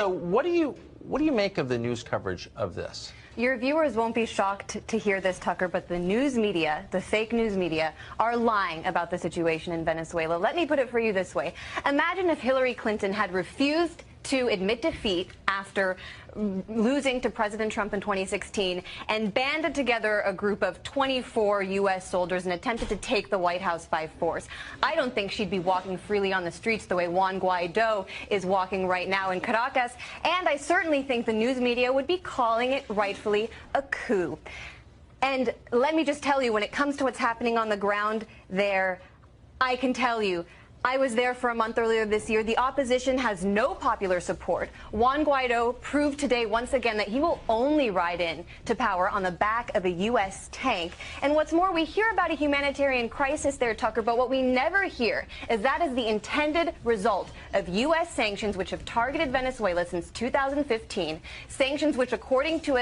So what do you make of the news coverage of this? Your viewers won't be shocked to hear this, Tucker, but the news media, the fake news media, are lying about the situation in Venezuela. Let me put it for you this way. Imagine if Hillary Clinton had refused to admit defeat after losing to President Trump in 2016 and banded together a group of 24 U.S. soldiers and attempted to take the White House by force. I don't think she'd be walking freely on the streets the way Juan Guaido is walking right now in Caracas, and I certainly think the news media would be calling it rightfully a coup. And let me just tell you, when it comes to what's happening on the ground there, I can tell you, I was there for a month earlier this year. The opposition has no popular support. Juan Guaido proved today once again that he will only ride in to power on the back of a U.S. tank. And what's more, we hear about a humanitarian crisis there, Tucker, but what we never hear is that is the intended result of U.S. sanctions which have targeted Venezuela since 2015, sanctions which, according to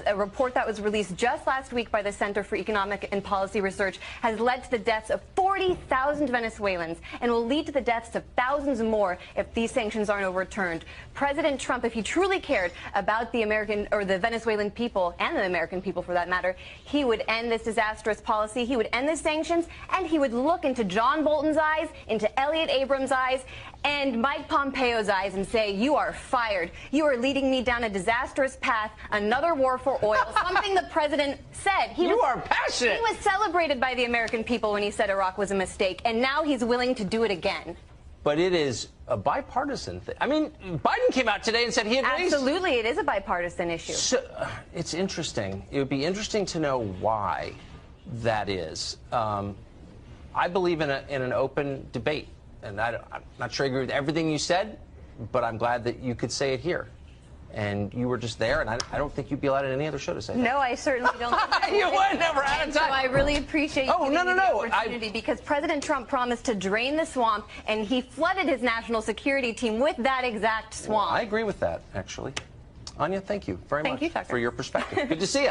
a report that was released just last week by the Center for Economic and Policy Research, has led to the deaths of 40,000 Venezuelans and will lead to the deaths of thousands more if these sanctions aren't overturned. President Trump, if he truly cared about the American or the Venezuelan people and the American people for that matter, he would end this disastrous policy, he would end the sanctions, and he would look into John Bolton's eyes, into Elliott Abrams' eyes, and Mike Pompeo's eyes and say, you are fired. You are leading me down a disastrous path, another war for oil, something the president said. You are passionate. He was celebrated by the American people when he said Iraq was a mistake, and now he's willing to do it again. But it is a bipartisan thing. I mean, Biden came out today and said he agrees. Absolutely, it is a bipartisan issue. So, it's interesting. It would be interesting to know why that is. I believe in an open debate. And I'm not sure I agree with everything you said, but I'm glad that you could say it here. And you were just there, and I don't think you'd be allowed in any other show to say that. No, I certainly don't. You would never out of time. So I really appreciate you giving me the opportunity, because President Trump promised to drain the swamp, and he flooded his national security team with that exact swamp. Well, I agree with that, actually. Anya, thank you very much you, Tucker. for your perspective. Good to see you.